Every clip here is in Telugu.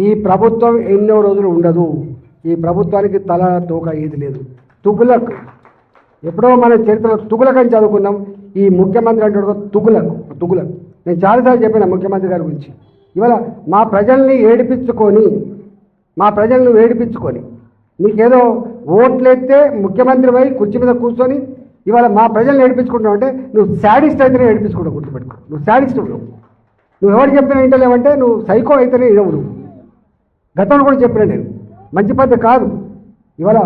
ఈ ప్రభుత్వం ఎన్నో రోజులు ఉండదు. ఈ ప్రభుత్వానికి తల తోక ఏది లేదు. తుగులక్ ఎప్పుడో మన చరిత్రలో తుగులక్ అని చదువుకున్నాం. ఈ ముఖ్యమంత్రి అంటే తుగులక్. నేను చాలాసార్లు చెప్పిన ముఖ్యమంత్రి గారి గురించి. ఇవాళ మా ప్రజల్ని ఏడిపించుకొని నీకేదో ఓట్లెత్తే ముఖ్యమంత్రి పోయి కుర్చీ మీద కూర్చొని ఇవాళ మా ప్రజల్ని ఏడిపించుకుంటావు అంటే నువ్వు శాడిస్ట్ అయితేనే ఏడిపించుకుంటావు. గుర్తుపెట్టుకో, నువ్వు శాడిస్ట్. నువ్వు ఎవరు చెప్పినా వింటలేవంటే నువ్వు సైకో అయితేనే ఇవ్వవు. నువ్వు గతంలో కూడా చెప్పినా నేను మంచి పద్ధతి కాదు. ఇవాళ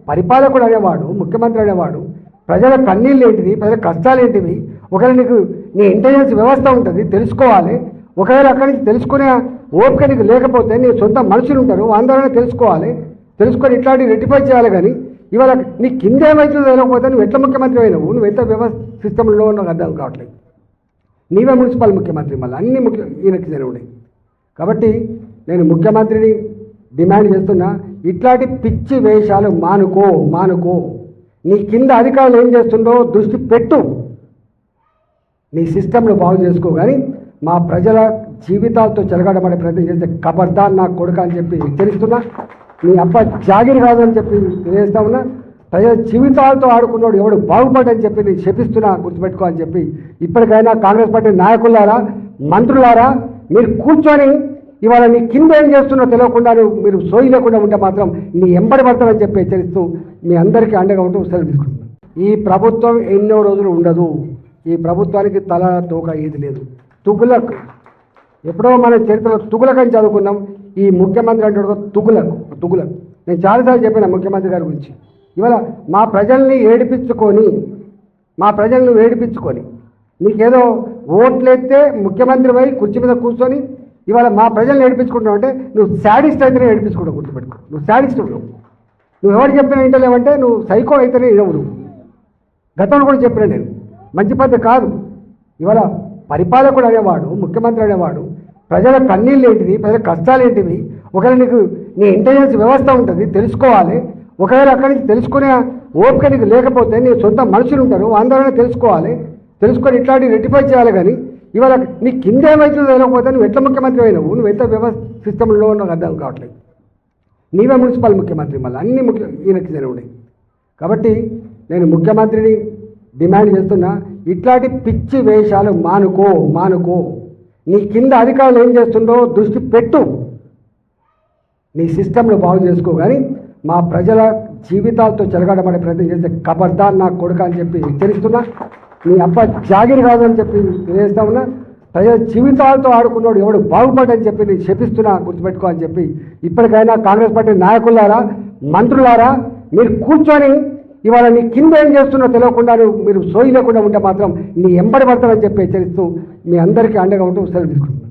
పరిపాలకుడు అనేవాడు, ముఖ్యమంత్రి అనేవాడు ప్రజల కన్నీళ్ళు ఏంటివి, ప్రజల కష్టాలు ఏంటివి, ఒకవేళ నీ ఇంటెలిజెన్స్ వ్యవస్థ ఉంటుంది తెలుసుకోవాలి. ఒకవేళ అక్కడి నుంచి తెలుసుకునే ఓపిక నీకు లేకపోతే నీ సొంత మనుషులు ఉంటారు, అందరూ తెలుసుకొని ఇట్లాంటివి రెక్టిఫై చేయాలి. కానీ ఇవాళ నీ కింద ఏమవుతుందో తెలియకపోతే నువ్వు ఎట్లా ముఖ్యమంత్రి అయినావు, నువ్వు ఎంత వ్యవస్థ సిస్టంలో నాకు అర్థం కావట్లేదు. నీవే మున్సిపల్ ముఖ్యమంత్రి, మళ్ళీ అన్ని ఈయనకి ఉన్నాయి. కాబట్టి నేను ముఖ్యమంత్రిని డిమాండ్ చేస్తున్నా, ఇట్లాంటి పిచ్చి వేషాలు మానుకో. నీ కింద అధికారులు ఏం చేస్తుందో దృష్టి పెట్టు, నీ సిస్టంను బాగు చేసుకో. కానీ మా ప్రజల జీవితాలతో చెలగాటపడే ప్రయత్నం చేస్తే ఖబర్దార్ నా కొడుక అని చెప్పి హెచ్చరిస్తున్నా. నీ అబ్బ జాగిరి కాదని చెప్పి తెలియజేస్తా ఉన్నా. ప్రజల జీవితాలతో ఆడుకున్నాడు ఎవడు బాగుపడని చెప్పి నేను శపిస్తున్నా, గుర్తుపెట్టుకో అని చెప్పి. ఇప్పటికైనా కాంగ్రెస్ పార్టీ నాయకులారా, మంత్రులారా, మీరు కూర్చొని ఇవాళ నీ కింద ఏం చేస్తున్నో తెలియకుండా మీరు సోయి లేకుండా ఉంటే మాత్రం నీ ఎంబడి పడతామని చెప్పి హెచ్చరిస్తూ మీ అందరికీ అండగా ఉంటూ సెలవు తీసుకుంటున్నాను. ఈ ప్రభుత్వం ఎన్నో రోజులు ఉండదు. ఈ ప్రభుత్వానికి తల తోక ఏది లేదు. తుగులక్ ఎప్పుడో మన చరిత్రలో తుగులక్ అని చదువుకున్నాం. ఈ ముఖ్యమంత్రి అంటే తుగులక్. నేను చాలాసార్లు చెప్పిన ముఖ్యమంత్రి గారి గురించి. ఇవాళ మా ప్రజల్ని ఏడిపించుకొని నీకేదో ఓట్లెత్తే ముఖ్యమంత్రి పోయి కుర్చీ మీద కూర్చొని ఇవాళ మా ప్రజల్ని ఏడిపించుకుంటావు అంటే నువ్వు శాడిస్ట్ అయితేనే ఏడిపించుకుంటావు. గుర్తుపెట్టుకో, నువ్వు శాడిస్ట్. నువ్వు ఎవరు చెప్పినా వింటలేవంటే నువ్వు సైకో అయితేనే ఇవ్వవు. నువ్వు గతంలో కూడా చెప్పినా నేను మంచి పద్ధతి కాదు. ఇవాళ పరిపాలకుడు అనేవాడు, ముఖ్యమంత్రి అనేవాడు ప్రజల కన్నీళ్ళు ఏంటివి, ప్రజల కష్టాలు ఏంటివి, ఒకవేళ నీ ఇంటెలిజెన్స్ వ్యవస్థ ఉంటుంది తెలుసుకోవాలి. ఒకవేళ అక్కడి నుంచి తెలుసుకునే ఓపిక నీకు లేకపోతే నీ సొంత మనుషులు ఉంటారు, అందరూ తెలుసుకొని ఇట్లాంటివి రెక్టిఫై చేయాలి. కానీ ఇవాళ నీ కింద ఏమవుతుందో తెలియకపోతే నువ్వు ఎట్లా ముఖ్యమంత్రి అయినావు, నువ్వు ఎంత వ్యవస్థ సిస్టంలో నాకు అర్థం కావట్లేదు. నీవే మున్సిపల్ ముఖ్యమంత్రి, మళ్ళీ అన్ని ఈయనకి ఉన్నాయి. కాబట్టి నేను ముఖ్యమంత్రిని డిమాండ్ చేస్తున్నా, ఇట్లాంటి పిచ్చి వేషాలు మానుకో. నీ కింద అధికారులు ఏం చేస్తుందో దృష్టి పెట్టు, నీ సిస్టంను బాగు చేసుకో. కానీ మా ప్రజల జీవితాలతో చెలగాటపడే ప్రయత్నం చేస్తే ఖబర్దార్ నా కొడుక అని చెప్పి హెచ్చరిస్తున్నా. నీ అబ్బ జాగిరి కాదని చెప్పి తెలియజేస్తా ఉన్నా. ప్రజల జీవితాలతో ఆడుకున్నాడు ఎవడు బాగుపడని చెప్పి నేను శపిస్తున్నా, గుర్తుపెట్టుకో అని చెప్పి. ఇప్పటికైనా కాంగ్రెస్ పార్టీ నాయకులారా, మంత్రులారా, మీరు కూర్చొని ఇవాళ నీ కింద ఏం చేస్తున్నో తెలియకుండా మీరు సోయి లేకుండా ఉంటే మాత్రం నీ ఎంబడి పడతామని చెప్పి హెచ్చరిస్తూ మీ అందరికీ అండగా ఉంటూ సెలవు తీసుకుంటున్నాను.